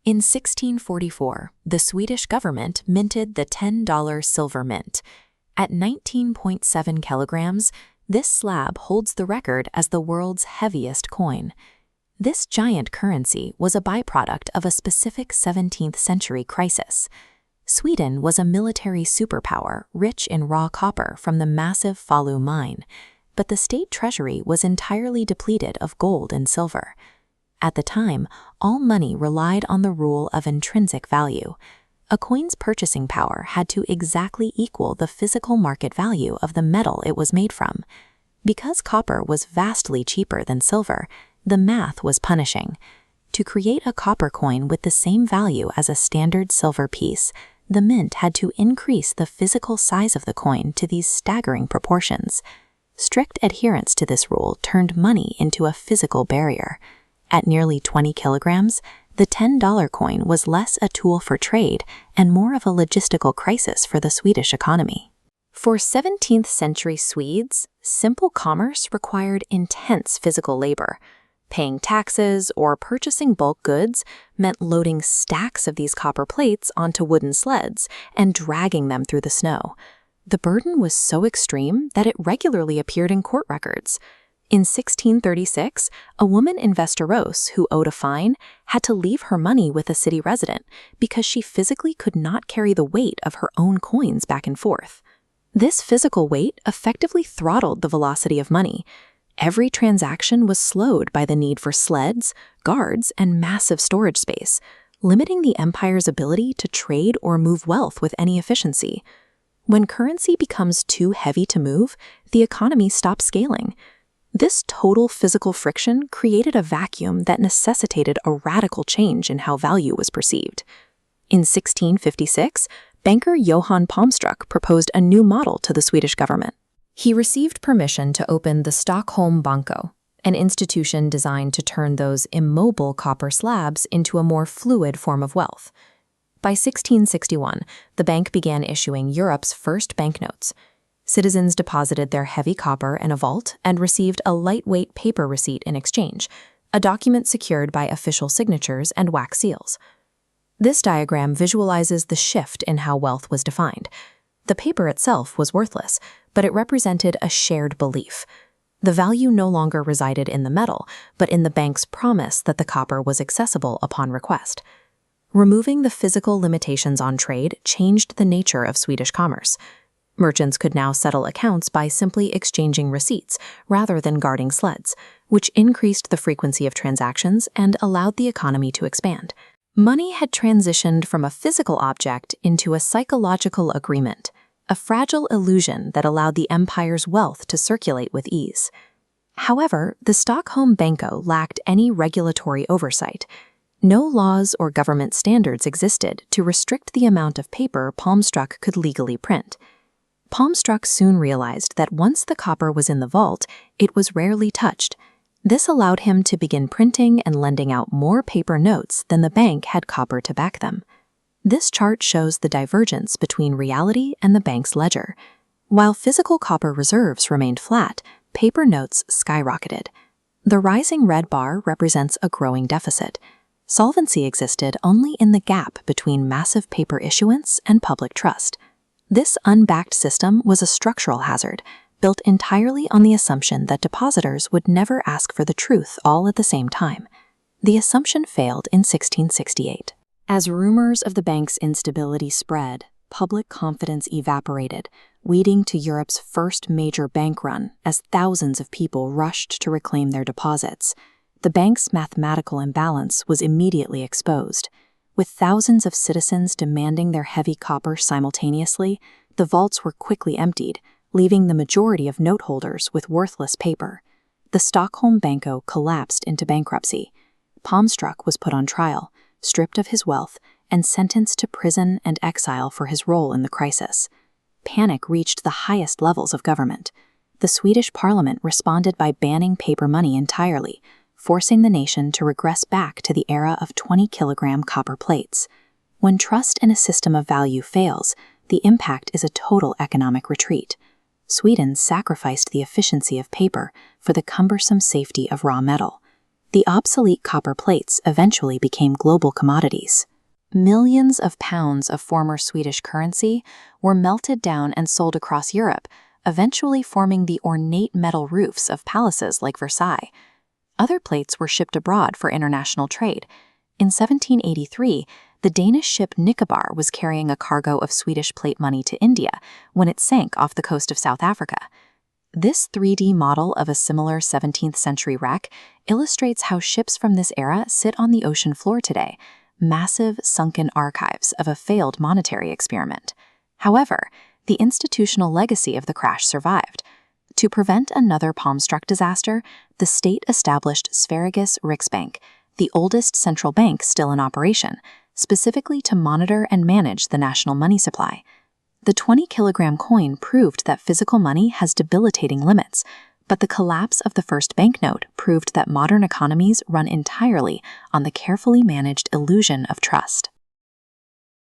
In 1644, the Swedish government minted the $10 silver mint. At 19.7 kilograms, this slab holds the record as the world's heaviest coin. This giant currency was a byproduct of a specific 17th century crisis. Sweden was a military superpower rich in raw copper from the massive Falu mine, but the state treasury was entirely depleted of gold and silver. At the time, all money relied on the rule of intrinsic value. A coin's purchasing power had to exactly equal the physical market value of the metal it was made from. Because copper was vastly cheaper than silver, the math was punishing. To create a copper coin with the same value as a standard silver piece, the mint had to increase the physical size of the coin to these staggering proportions. Strict adherence to this rule turned money into a physical barrier. At nearly 20 kilograms, the $10 coin was less a tool for trade and more of a logistical crisis for the Swedish economy. For 17th century Swedes, simple commerce required intense physical labor. Paying taxes or purchasing bulk goods meant loading stacks of these copper plates onto wooden sleds and dragging them through the snow. The burden was so extreme that it regularly appeared in court records. In 1636, a woman in Västerås who owed a fine had to leave her money with a city resident because she physically could not carry the weight of her own coins back and forth. This physical weight effectively throttled the velocity of money. Every transaction was slowed by the need for sleds, guards, and massive storage space, limiting the empire's ability to trade or move wealth with any efficiency. When currency becomes too heavy to move, the economy stops scaling. This total physical friction created a vacuum that necessitated a radical change in how value was perceived. In 1656, banker Johan Palmstruch proposed a new model to the Swedish government. He received permission to open the Stockholm Banco, an institution designed to turn those immobile copper slabs into a more fluid form of wealth. By 1661, the bank began issuing Europe's first banknotes. Citizens deposited their heavy copper in a vault and received a lightweight paper receipt in exchange, a document secured by official signatures and wax seals. This diagram visualizes the shift in how wealth was defined. The paper itself was worthless, but it represented a shared belief. The value no longer resided in the metal, but in the bank's promise that the copper was accessible upon request. Removing the physical limitations on trade changed the nature of Swedish commerce. Merchants could now settle accounts by simply exchanging receipts rather than guarding sleds, which increased the frequency of transactions and allowed the economy to expand. Money had transitioned from a physical object into a psychological agreement, a fragile illusion that allowed the empire's wealth to circulate with ease. However, the Stockholm Banco lacked any regulatory oversight. No laws or government standards existed to restrict the amount of paper Palmstruch could legally print. Palmstruch soon realized that once the copper was in the vault, it was rarely touched. This allowed him to begin printing and lending out more paper notes than the bank had copper to back them. This chart shows the divergence between reality and the bank's ledger. While physical copper reserves remained flat, paper notes skyrocketed. The rising red bar represents a growing deficit. Solvency existed only in the gap between massive paper issuance and public trust. This unbacked system was a structural hazard, built entirely on the assumption that depositors would never ask for the truth all at the same time. The assumption failed in 1668. As rumors of the bank's instability spread, public confidence evaporated, leading to Europe's first major bank run as thousands of people rushed to reclaim their deposits. The bank's mathematical imbalance was immediately exposed. With thousands of citizens demanding their heavy copper simultaneously, the vaults were quickly emptied, leaving the majority of note holders with worthless paper. The Stockholm Banco collapsed into bankruptcy. Palmstruch was put on trial, stripped of his wealth, and sentenced to prison and exile for his role in the crisis. Panic reached the highest levels of government. The Swedish parliament responded by banning paper money entirely, forcing the nation to regress back to the era of 20-kilogram copper plates. When trust in a system of value fails, the impact is a total economic retreat. Sweden sacrificed the efficiency of paper for the cumbersome safety of raw metal. The obsolete copper plates eventually became global commodities. Millions of pounds of former Swedish currency were melted down and sold across Europe, eventually forming the ornate metal roofs of palaces like Versailles. Other plates were shipped abroad for international trade. In 1783, the Danish ship Nicobar was carrying a cargo of Swedish plate money to India when it sank off the coast of South Africa. This 3D model of a similar 17th century wreck illustrates how ships from this era sit on the ocean floor today, massive sunken archives of a failed monetary experiment. However, the institutional legacy of the crash survived. To prevent another Palmstruch disaster, the state established Sveriges Riksbank, the oldest central bank still in operation, specifically to monitor and manage the national money supply. The 20-kilogram coin proved that physical money has debilitating limits, but the collapse of the first banknote proved that modern economies run entirely on the carefully managed illusion of trust.